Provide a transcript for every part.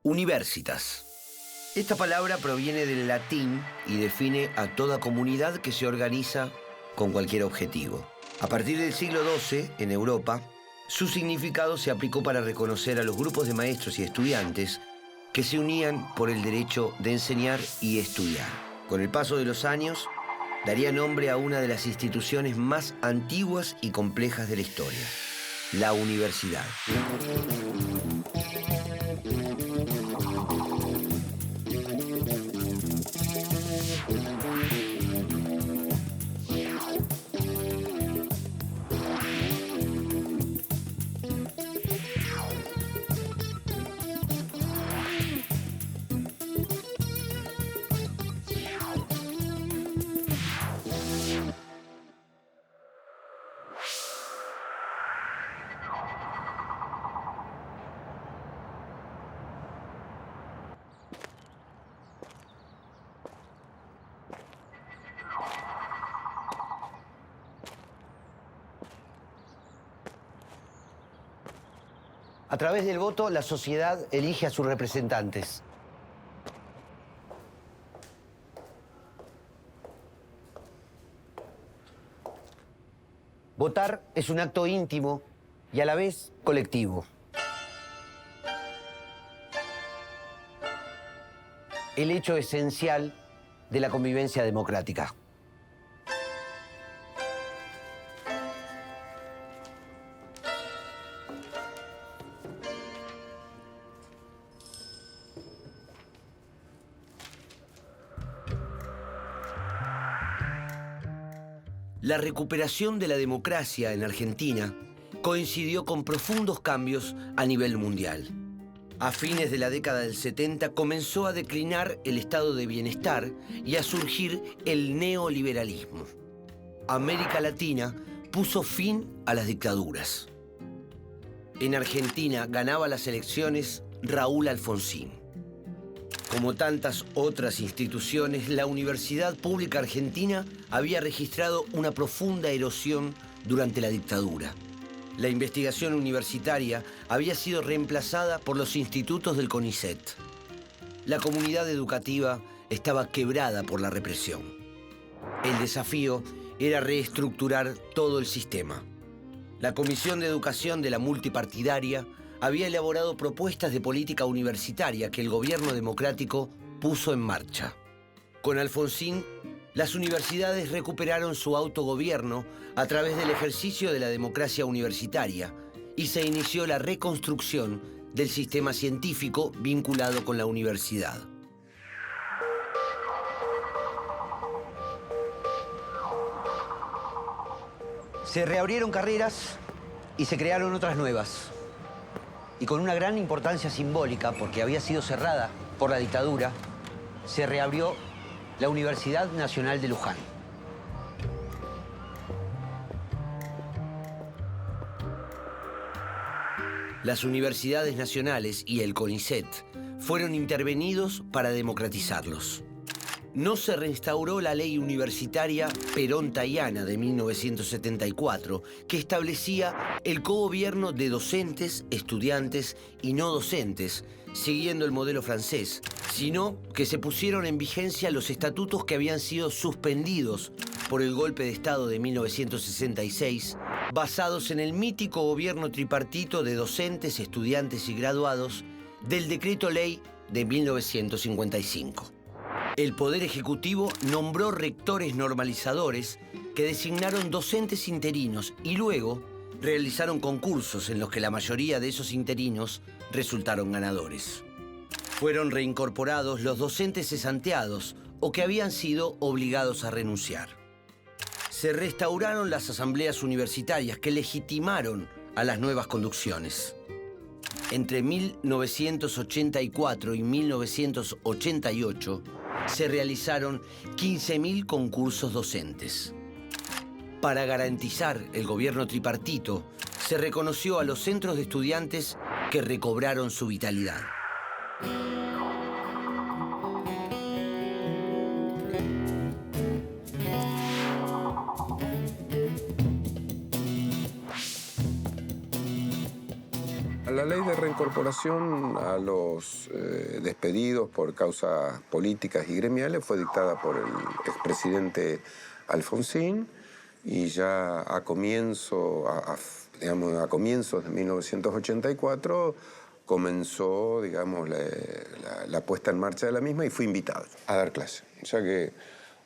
Universitas. Esta palabra proviene del latín y define a toda comunidad que se organiza con cualquier objetivo. A partir del siglo XII, en Europa, su significado se aplicó para reconocer a los grupos de maestros y estudiantes que se unían por el derecho de enseñar y estudiar. Con el paso de los años, daría nombre a una de las instituciones más antiguas y complejas de la historia, la universidad. A través del voto, la sociedad elige a sus representantes. Votar es un acto íntimo y a la vez colectivo. El hecho esencial de la convivencia democrática. La recuperación de la democracia en Argentina coincidió con profundos cambios a nivel mundial. A fines de la década del 70 comenzó a declinar el estado de bienestar y a surgir el neoliberalismo. América Latina puso fin a las dictaduras. En Argentina ganaba las elecciones Raúl Alfonsín. Como tantas otras instituciones, la Universidad Pública Argentina había registrado una profunda erosión durante la dictadura. La investigación universitaria había sido reemplazada por los institutos del CONICET. La comunidad educativa estaba quebrada por la represión. El desafío era reestructurar todo el sistema. La Comisión de Educación de la Multipartidaria había elaborado propuestas de política universitaria que el gobierno democrático puso en marcha. Con Alfonsín, las universidades recuperaron su autogobierno a través del ejercicio de la democracia universitaria y se inició la reconstrucción del sistema científico vinculado con la universidad. Se reabrieron carreras y se crearon otras nuevas. Y con una gran importancia simbólica, porque había sido cerrada por la dictadura, se reabrió la Universidad Nacional de Luján. Las universidades nacionales y el CONICET fueron intervenidos para democratizarlos. No se reinstauró la ley universitaria Perón-Tayana de 1974, que establecía el cogobierno de docentes, estudiantes y no docentes, siguiendo el modelo francés, sino que se pusieron en vigencia los estatutos que habían sido suspendidos por el golpe de Estado de 1966, basados en el mítico gobierno tripartito de docentes, estudiantes y graduados del Decreto Ley de 1955. El Poder Ejecutivo nombró rectores normalizadores que designaron docentes interinos y luego realizaron concursos en los que la mayoría de esos interinos resultaron ganadores. Fueron reincorporados los docentes cesanteados o que habían sido obligados a renunciar. Se restauraron las asambleas universitarias que legitimaron a las nuevas conducciones. Entre 1984 y 1988 se realizaron 15.000 concursos docentes. Para garantizar el gobierno tripartito, se reconoció a los centros de estudiantes que recobraron su vitalidad. La ley de reincorporación a los despedidos por causas políticas y gremiales fue dictada por el expresidente Alfonsín y ya a comienzos de 1984 comenzó, digamos, la puesta en marcha de la misma y fui invitado a dar clase. O sea que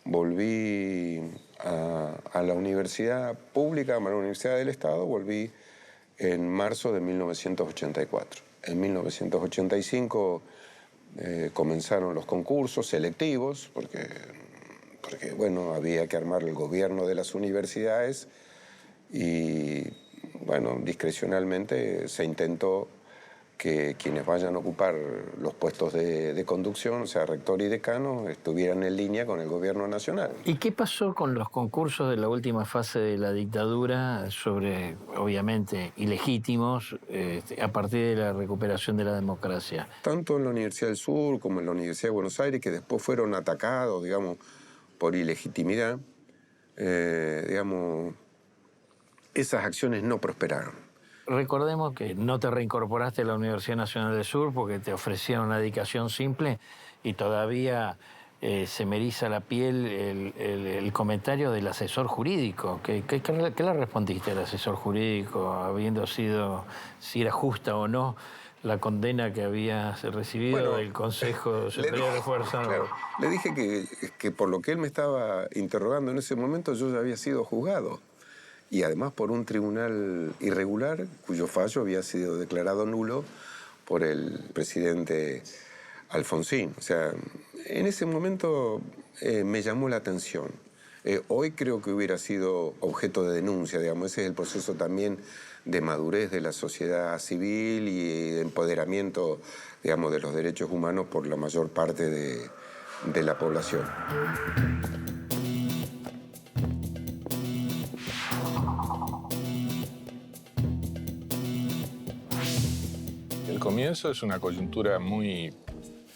volví a la universidad pública, a la Universidad del Estado, volví en marzo de 1984. En 1985 comenzaron los concursos selectivos, porque bueno, había que armar el gobierno de las universidades y, bueno, discrecionalmente se intentó que quienes vayan a ocupar los puestos de conducción, o sea, rector y decano, estuvieran en línea con el gobierno nacional. ¿Y qué pasó con los concursos de la última fase de la dictadura sobre, obviamente, ilegítimos, a partir de la recuperación de la democracia? Tanto en la Universidad del Sur como en la Universidad de Buenos Aires, que después fueron atacados, digamos, por ilegitimidad, digamos, esas acciones no prosperaron. Recordemos que no te reincorporaste a la Universidad Nacional del Sur porque te ofrecían una dedicación simple y todavía se me eriza la piel el comentario del asesor jurídico. ¿Qué le respondiste al asesor jurídico, habiendo sido, si era justa o no, la condena que habías recibido del Consejo Superior de Fuerza Armadas? Claro, le dije que por lo que él me estaba interrogando en ese momento yo ya había sido juzgado. Y además por un tribunal irregular, cuyo fallo había sido declarado nulo por el presidente Alfonsín. O sea, en ese momento me llamó la atención. Hoy creo que hubiera sido objeto de denuncia, digamos. Ese es el proceso también de madurez de la sociedad civil y de empoderamiento, digamos, de los derechos humanos por la mayor parte de la población. El comienzo es una coyuntura muy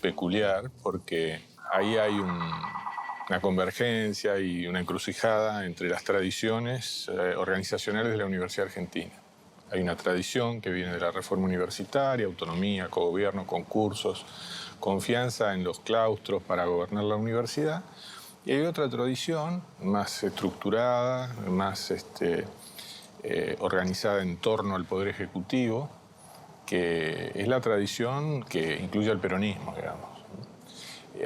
peculiar porque ahí hay una convergencia y una encrucijada entre las tradiciones organizacionales de la Universidad Argentina. Hay una tradición que viene de la reforma universitaria, autonomía, cogobierno, concursos, confianza en los claustros para gobernar la universidad. Y hay otra tradición más estructurada, más organizada en torno al Poder Ejecutivo, que es la tradición que incluye al peronismo, digamos.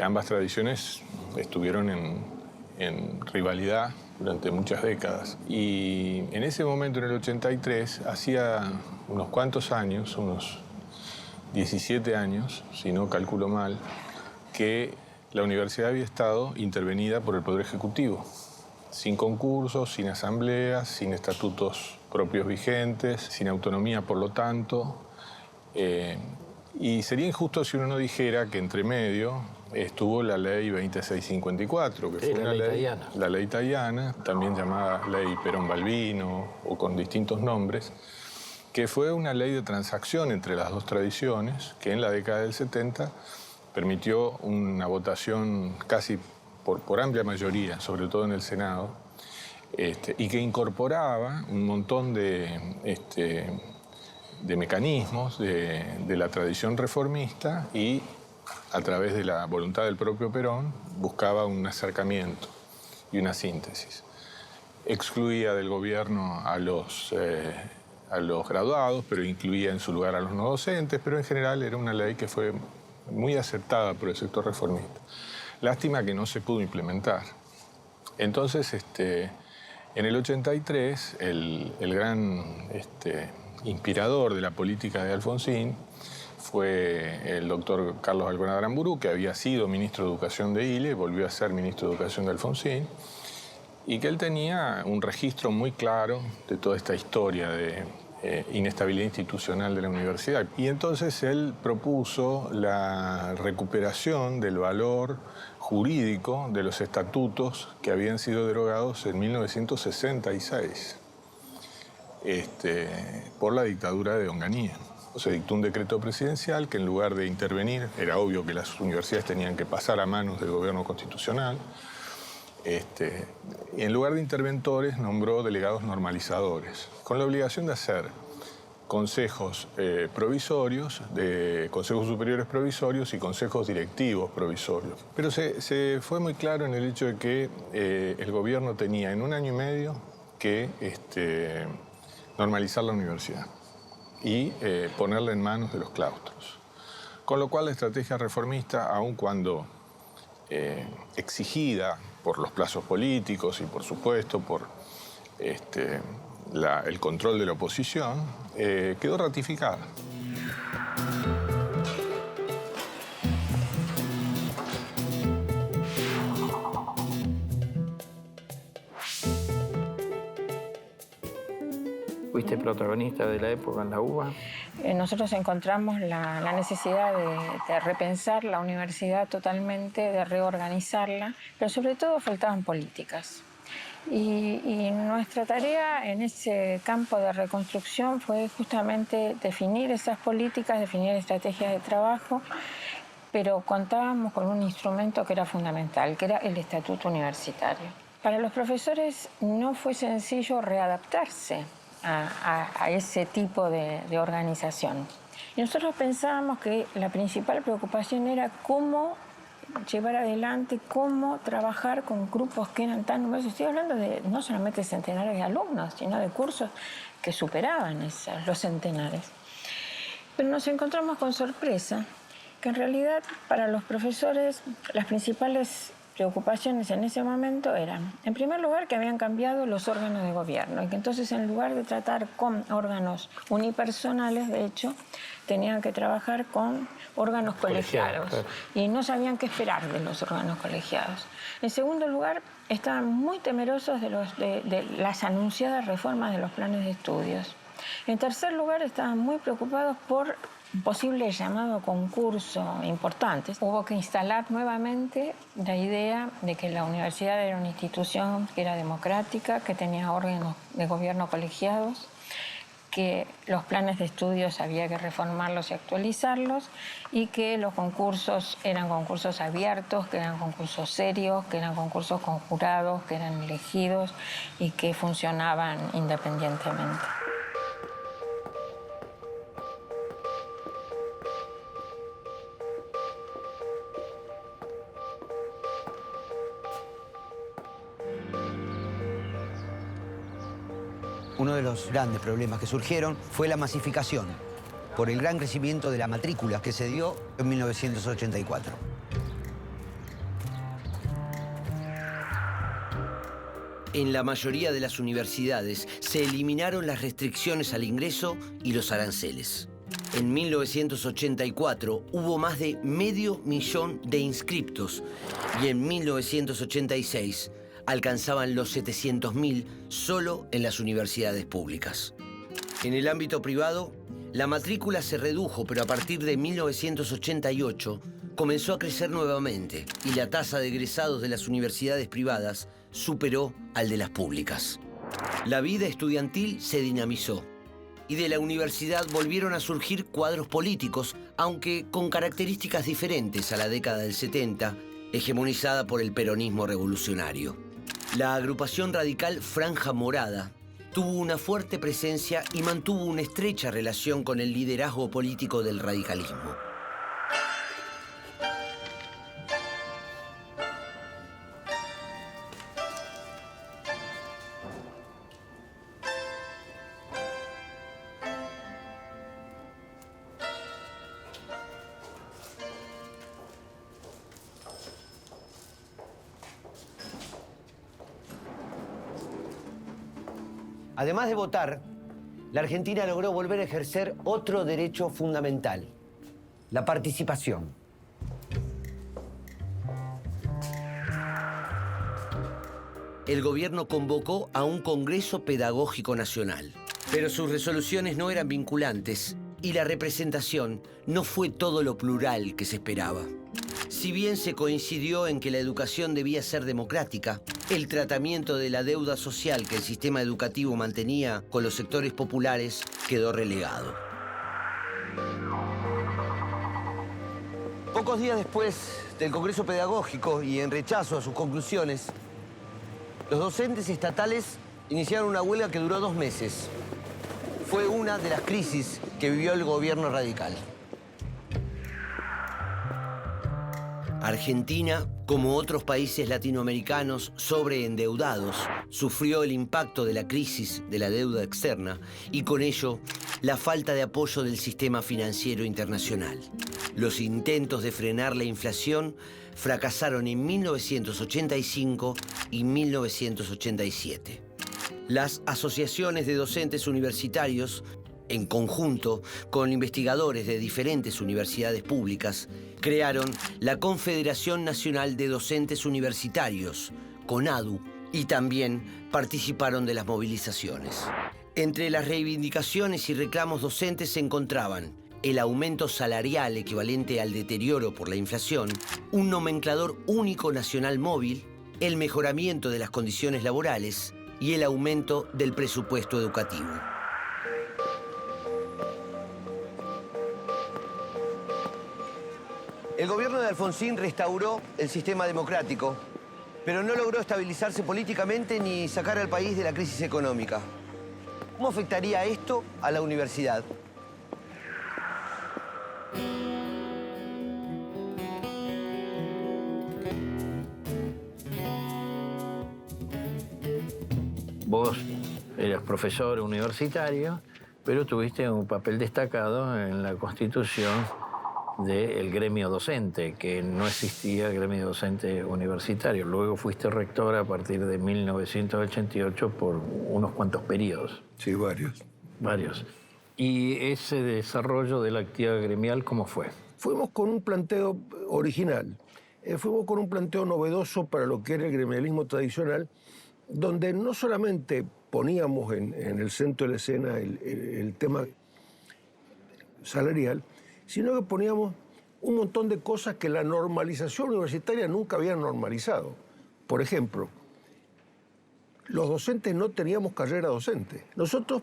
Ambas tradiciones estuvieron en rivalidad durante muchas décadas. Y en ese momento, en el 83, hacía unos cuantos años, unos 17 años, si no calculo mal, que la universidad había estado intervenida por el Poder Ejecutivo, sin concursos, sin asambleas, sin estatutos propios vigentes, sin autonomía, por lo tanto. Y sería injusto si uno no dijera que entre medio estuvo la ley 2654, que fue una ley, la ley italiana, también llamada ley Perón-Balbino o con distintos nombres, que fue una ley de transacción entre las dos tradiciones que en la década del 70 permitió una votación casi por amplia mayoría, sobre todo en el Senado, y que incorporaba un montón de mecanismos de la tradición reformista y, a través de la voluntad del propio Perón, buscaba un acercamiento y una síntesis. excluía del gobierno a los graduados, pero incluía en su lugar a los no docentes, pero en general era una ley que fue muy aceptada por el sector reformista. Lástima que no se pudo implementar. Entonces, en el 83, el gran inspirador de la política de Alfonsín fue el doctor Carlos Alconada Aramburu, que había sido ministro de Educación de Ile, volvió a ser ministro de Educación de Alfonsín, y que él tenía un registro muy claro de toda esta historia de inestabilidad institucional de la universidad. Y entonces él propuso la recuperación del valor jurídico de los estatutos que habían sido derogados en 1966 por la dictadura de Onganía. Se dictó un decreto presidencial que en lugar de intervenir, era obvio que las universidades tenían que pasar a manos del gobierno constitucional, y en lugar de interventores nombró delegados normalizadores, con la obligación de hacer consejos provisorios, de consejos superiores provisorios y consejos directivos provisorios. Pero se fue muy claro en el hecho de que el gobierno tenía en 1 año y medio que normalizar la universidad y ponerla en manos de los claustros. Con lo cual la estrategia reformista, aun cuando exigida por los plazos políticos y por supuesto por el control de la oposición, quedó ratificada. ¿Fuiste protagonista de la época en la UBA? Nosotros encontramos la necesidad de repensar la universidad totalmente, de reorganizarla, pero sobre todo faltaban políticas. Y nuestra tarea en ese campo de reconstrucción fue justamente definir esas políticas, definir estrategias de trabajo, pero contábamos con un instrumento que era fundamental, que era el estatuto universitario. Para los profesores no fue sencillo readaptarse a ese tipo de organización. Y nosotros pensábamos que la principal preocupación era cómo llevar adelante, cómo trabajar con grupos que eran tan numerosos. Estoy hablando de no solamente centenares de alumnos, sino de cursos que superaban los centenares. Pero nos encontramos con sorpresa que en realidad para los profesores las principales preocupaciones en ese momento eran, en primer lugar, que habían cambiado los órganos de gobierno y que entonces en lugar de tratar con órganos unipersonales, de hecho, tenían que trabajar con órganos colegiados, claro. Y no sabían qué esperar de los órganos colegiados. En segundo lugar, estaban muy temerosos de las anunciadas reformas de los planes de estudios. En tercer lugar, estaban muy preocupados por un posible llamado concurso importante. Hubo que instalar nuevamente la idea de que la universidad era una institución que era democrática, que tenía órganos de gobierno colegiados, que los planes de estudios había que reformarlos y actualizarlos y que los concursos eran concursos abiertos, que eran concursos serios, que eran concursos con jurados, que eran elegidos y que funcionaban independientemente. Uno de los grandes problemas que surgieron fue la masificación por el gran crecimiento de la matrícula que se dio en 1984. En la mayoría de las universidades se eliminaron las restricciones al ingreso y los aranceles. En 1984 hubo más de 500.000 de inscriptos y en 1986 alcanzaban los 700.000 solo en las universidades públicas. En el ámbito privado, la matrícula se redujo, pero a partir de 1988 comenzó a crecer nuevamente y la tasa de egresados de las universidades privadas superó al de las públicas. La vida estudiantil se dinamizó y de la universidad volvieron a surgir cuadros políticos, aunque con características diferentes a la década del 70, hegemonizada por el peronismo revolucionario. La agrupación radical Franja Morada tuvo una fuerte presencia y mantuvo una estrecha relación con el liderazgo político del radicalismo. Además de votar, la Argentina logró volver a ejercer otro derecho fundamental, la participación. El gobierno convocó a un Congreso Pedagógico Nacional, pero sus resoluciones no eran vinculantes y la representación no fue todo lo plural que se esperaba. Si bien se coincidió en que la educación debía ser democrática, el tratamiento de la deuda social que el sistema educativo mantenía con los sectores populares quedó relegado. Pocos días después del Congreso Pedagógico y en rechazo a sus conclusiones, los docentes estatales iniciaron una huelga que duró 2 meses. Fue una de las crisis que vivió el gobierno radical. Argentina, como otros países latinoamericanos sobreendeudados, sufrió el impacto de la crisis de la deuda externa y con ello la falta de apoyo del sistema financiero internacional. Los intentos de frenar la inflación fracasaron en 1985 y 1987. Las asociaciones de docentes universitarios, en conjunto con investigadores de diferentes universidades públicas, crearon la Confederación Nacional de Docentes Universitarios, CONADU, y también participaron de las movilizaciones. Entre las reivindicaciones y reclamos docentes se encontraban el aumento salarial equivalente al deterioro por la inflación, un nomenclador único nacional móvil, el mejoramiento de las condiciones laborales y el aumento del presupuesto educativo. El gobierno de Alfonsín restauró el sistema democrático, pero no logró estabilizarse políticamente ni sacar al país de la crisis económica. ¿Cómo afectaría esto a la universidad? Vos eras profesor universitario, pero tuviste un papel destacado en la constitución del gremio docente, que no existía el gremio docente universitario. Luego fuiste rector a partir de 1988 por unos cuantos periodos. Sí, varios. Varios. ¿Y ese desarrollo de la actividad gremial cómo fue? Fuimos con un planteo original, fuimos con un planteo novedoso para lo que era el gremialismo tradicional, donde no solamente poníamos en el centro de la escena el tema salarial, sino que poníamos un montón de cosas que la normalización universitaria nunca había normalizado. Por ejemplo, los docentes no teníamos carrera docente. Nosotros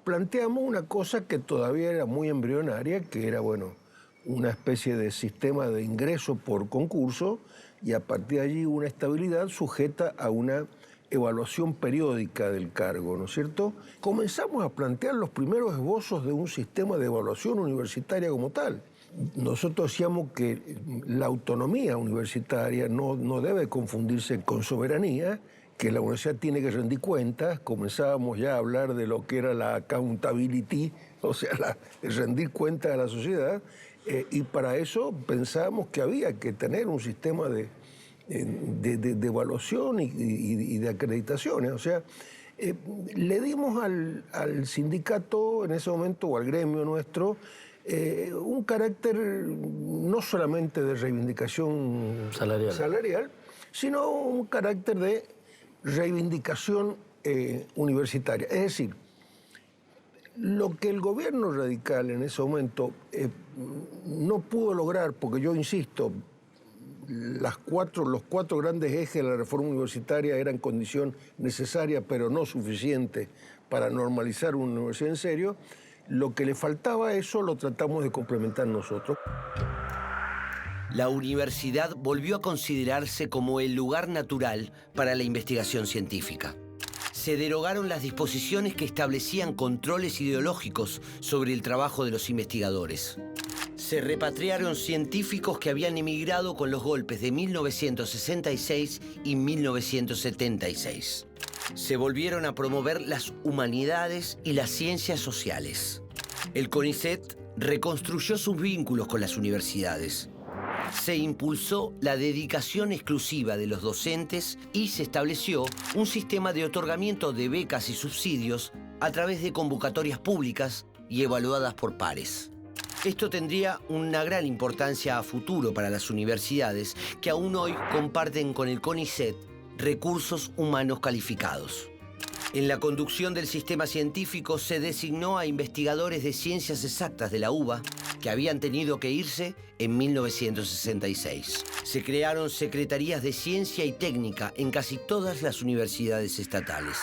planteamos una cosa que todavía era muy embrionaria, que era, bueno, una especie de sistema de ingreso por concurso y a partir de allí una estabilidad sujeta a una evaluación periódica del cargo, ¿no es cierto? Comenzamos a plantear los primeros esbozos de un sistema de evaluación universitaria como tal. Nosotros decíamos que la autonomía universitaria no debe confundirse con soberanía, que la universidad tiene que rendir cuentas. Comenzábamos ya a hablar de lo que era la accountability, o sea, el rendir cuentas a la sociedad, y para eso pensábamos que había que tener un sistema de evaluación y de acreditaciones. O sea, le dimos al sindicato en ese momento, o al gremio nuestro, un carácter no solamente de reivindicación salarial, sino un carácter de reivindicación universitaria. Es decir, lo que el gobierno radical en ese momento no pudo lograr, porque yo insisto, los cuatro grandes ejes de la reforma universitaria eran condición necesaria, pero no suficiente para normalizar una universidad en serio. Lo que le faltaba a eso lo tratamos de complementar nosotros. La universidad volvió a considerarse como el lugar natural para la investigación científica. Se derogaron las disposiciones que establecían controles ideológicos sobre el trabajo de los investigadores. Se repatriaron científicos que habían emigrado con los golpes de 1966 y 1976. Se volvieron a promover las humanidades y las ciencias sociales. El CONICET reconstruyó sus vínculos con las universidades. Se impulsó la dedicación exclusiva de los docentes y se estableció un sistema de otorgamiento de becas y subsidios a través de convocatorias públicas y evaluadas por pares. Esto tendría una gran importancia a futuro para las universidades que aún hoy comparten con el CONICET recursos humanos calificados. En la conducción del sistema científico se designó a investigadores de ciencias exactas de la UBA que habían tenido que irse en 1966. Se crearon secretarías de ciencia y técnica en casi todas las universidades estatales.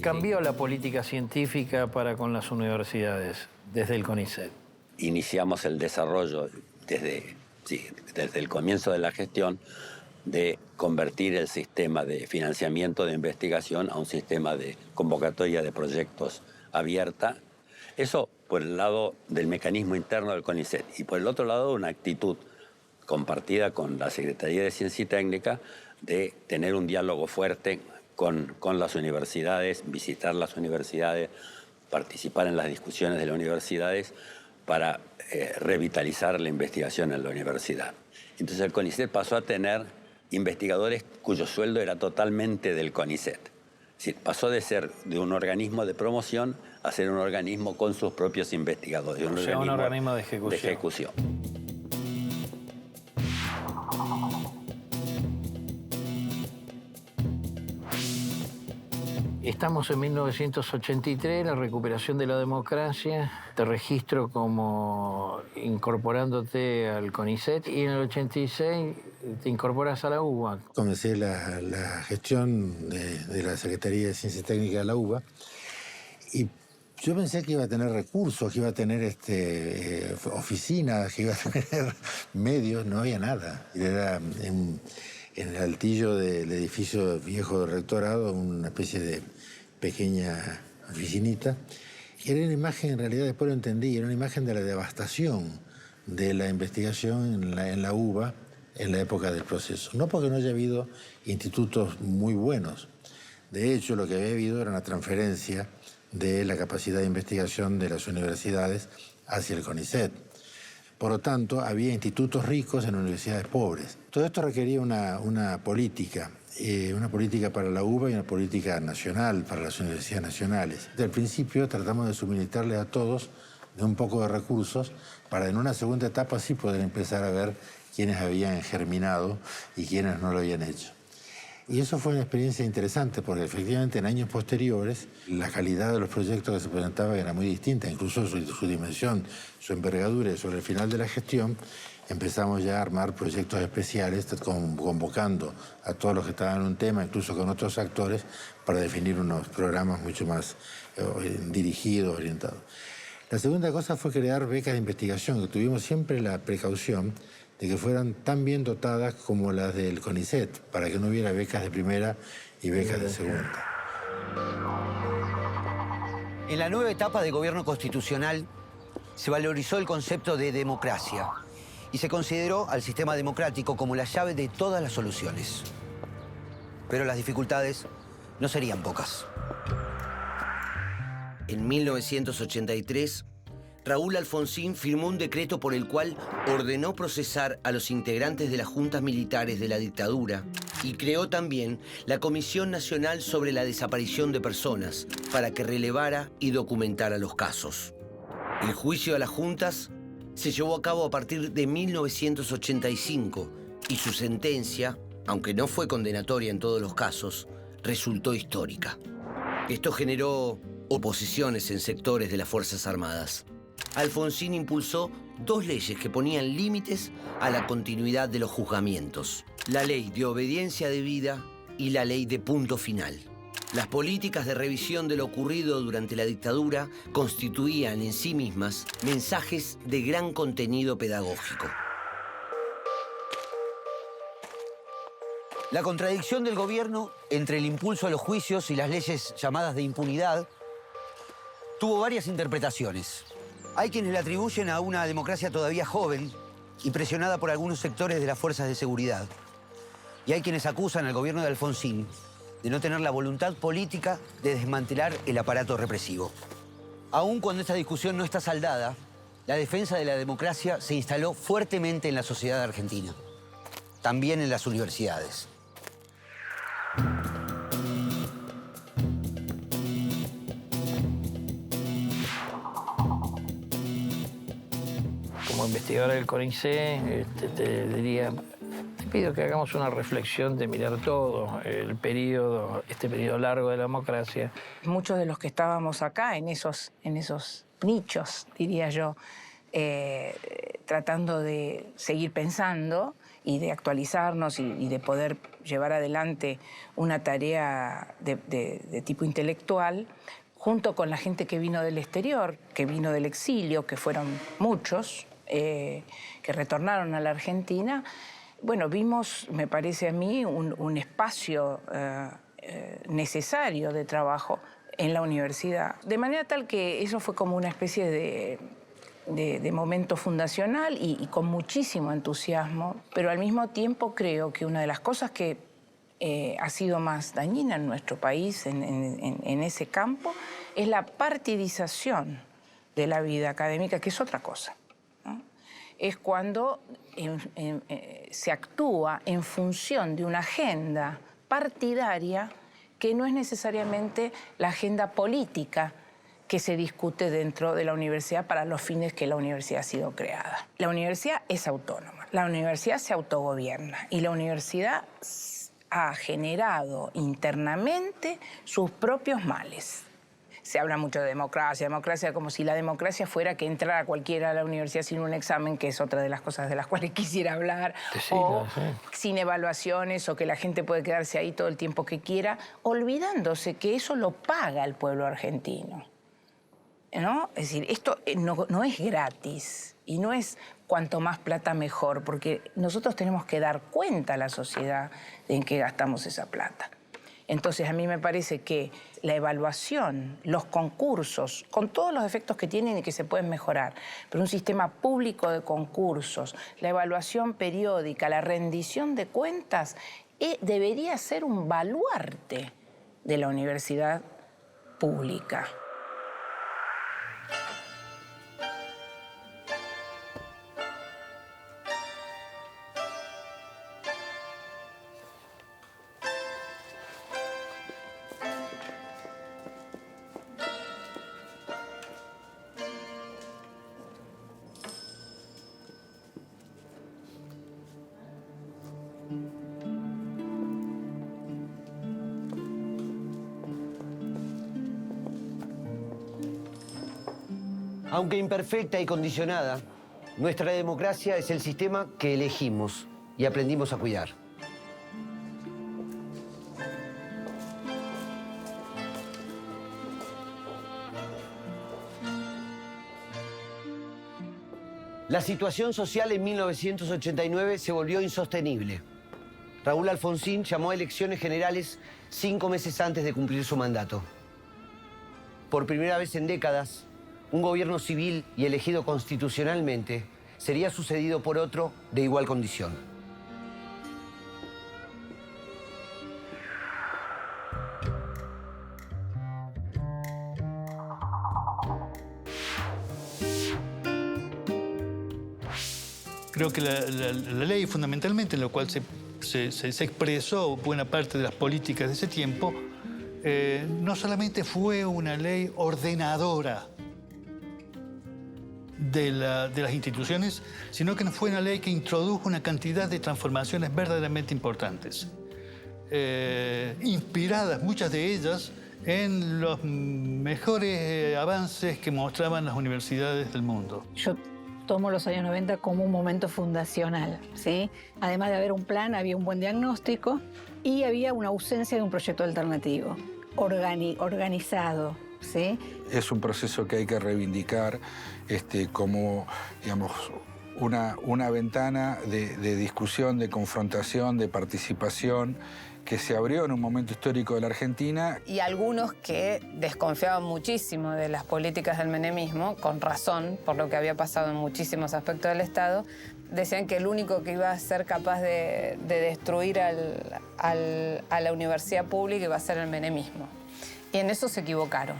Cambió la política científica para con las universidades desde el CONICET. Iniciamos el desarrollo desde el comienzo de la gestión de convertir el sistema de financiamiento de investigación a un sistema de convocatoria de proyectos abierta. Eso por el lado del mecanismo interno del CONICET y por el otro lado una actitud compartida con la Secretaría de Ciencia y Técnica de tener un diálogo fuerte con las universidades, visitar las universidades, participar en las discusiones de las universidades para revitalizar la investigación en la universidad. Entonces el CONICET pasó a tener investigadores cuyo sueldo era totalmente del CONICET. Es decir, pasó de ser de un organismo de promoción a ser un organismo con sus propios investigadores. O sea, un organismo de ejecución. Estamos en 1983, la recuperación de la democracia. Te registro como incorporándote al CONICET y en el 86 te incorporas a la UBA. Comencé la gestión de la Secretaría de Ciencia y Técnica de la UBA y yo pensé que iba a tener recursos, que iba a tener oficinas, que iba a tener medios. No había nada. Era en el altillo del edificio viejo del rectorado, una especie de pequeña oficinita. Era una imagen, en realidad después lo entendí, era una imagen de la devastación de la investigación en la UBA en la época del proceso. No porque no haya habido institutos muy buenos. De hecho, lo que había habido era una transferencia de la capacidad de investigación de las universidades hacia el CONICET. Por lo tanto, había institutos ricos en universidades pobres. Todo esto requería una política para la UBA y una política nacional para las universidades nacionales. Desde el principio tratamos de suministrarles a todos de un poco de recursos para en una segunda etapa sí poder empezar a ver quiénes habían germinado y quiénes no lo habían hecho. Y eso fue una experiencia interesante porque efectivamente en años posteriores la calidad de los proyectos que se presentaban era muy distinta, incluso su dimensión, su envergadura. Y sobre el final de la gestión empezamos ya a armar proyectos especiales convocando a todos los que estaban en un tema, incluso con otros actores, para definir unos programas mucho más dirigidos, orientados. La segunda cosa fue crear becas de investigación, que tuvimos siempre la precaución de que fueran tan bien dotadas como las del CONICET, para que no hubiera becas de primera y becas de segunda. En la nueva etapa de gobierno constitucional se valorizó el concepto de democracia y se consideró al sistema democrático como la llave de todas las soluciones. Pero las dificultades no serían pocas. En 1983, Raúl Alfonsín firmó un decreto por el cual ordenó procesar a los integrantes de las juntas militares de la dictadura y creó también la Comisión Nacional sobre la Desaparición de Personas para que relevara y documentara los casos. El juicio a las juntas se llevó a cabo a partir de 1985 y su sentencia, aunque no fue condenatoria en todos los casos, resultó histórica. Esto generó oposiciones en sectores de las Fuerzas Armadas. Alfonsín impulsó 2 leyes que ponían límites a la continuidad de los juzgamientos: la ley de obediencia debida y la ley de punto final. Las políticas de revisión de lo ocurrido durante la dictadura constituían en sí mismas mensajes de gran contenido pedagógico. La contradicción del gobierno entre el impulso a los juicios y las leyes llamadas de impunidad tuvo varias interpretaciones. Hay quienes le atribuyen a una democracia todavía joven y presionada por algunos sectores de las fuerzas de seguridad. Y hay quienes acusan al gobierno de Alfonsín de no tener la voluntad política de desmantelar el aparato represivo. Aun cuando esta discusión no está saldada, la defensa de la democracia se instaló fuertemente en la sociedad argentina, también en las universidades. Como investigador del CONICET, te diría, te pido que hagamos una reflexión de mirar todo el periodo, este periodo largo de la democracia. Muchos de los que estábamos acá, en esos nichos, diría yo, tratando de seguir pensando y de actualizarnos y de poder llevar adelante una tarea de tipo intelectual, junto con la gente que vino del exterior, que vino del exilio, que fueron muchos, que retornaron a la Argentina. Bueno, vimos, me parece a mí, un espacio necesario de trabajo en la universidad. De manera tal que eso fue como una especie de momento fundacional y con muchísimo entusiasmo, pero al mismo tiempo creo que una de las cosas que ha sido más dañina en nuestro país en ese campo es la partidización de la vida académica, que es otra cosa, ¿no? Es cuando se actúa en función de una agenda partidaria que no es necesariamente la agenda política que se discute dentro de la universidad para los fines que la universidad ha sido creada. La universidad es autónoma, la universidad se autogobierna y la universidad ha generado internamente sus propios males. Se habla mucho de democracia como si la democracia fuera que entrara cualquiera a la universidad sin un examen, que es otra de las cosas de las cuales quisiera hablar, o sin evaluaciones, o que la gente puede quedarse ahí todo el tiempo que quiera, olvidándose que eso lo paga el pueblo argentino, ¿no? Es decir, esto no es gratis y no es cuanto más plata mejor, porque nosotros tenemos que dar cuenta a la sociedad de en qué gastamos esa plata. Entonces, a mí me parece que la evaluación, los concursos, con todos los efectos que tienen y que se pueden mejorar, pero un sistema público de concursos, la evaluación periódica, la rendición de cuentas, debería ser un baluarte de la universidad pública. Aunque imperfecta y condicionada, nuestra democracia es el sistema que elegimos y aprendimos a cuidar. La situación social en 1989 se volvió insostenible. Raúl Alfonsín llamó a elecciones generales 5 meses antes de cumplir su mandato. Por primera vez en décadas, un gobierno civil y elegido constitucionalmente sería sucedido por otro de igual condición. Creo que la ley, fundamentalmente, en la cual se expresó buena parte de las políticas de ese tiempo, no solamente fue una ley ordenadora de las instituciones, sino que fue una ley que introdujo una cantidad de transformaciones verdaderamente importantes, inspiradas, muchas de ellas, en los mejores avances que mostraban las universidades del mundo. Yo tomo los años 90 como un momento fundacional, ¿sí? Además de haber un plan, había un buen diagnóstico y había una ausencia de un proyecto alternativo, organizado, ¿sí? Es un proceso que hay que reivindicar como, digamos, una ventana de discusión, de confrontación, de participación que se abrió en un momento histórico de la Argentina. Y algunos que desconfiaban muchísimo de las políticas del menemismo, con razón, por lo que había pasado en muchísimos aspectos del Estado, decían que el único que iba a ser capaz de destruir a la universidad pública iba a ser el menemismo. Y en eso se equivocaron.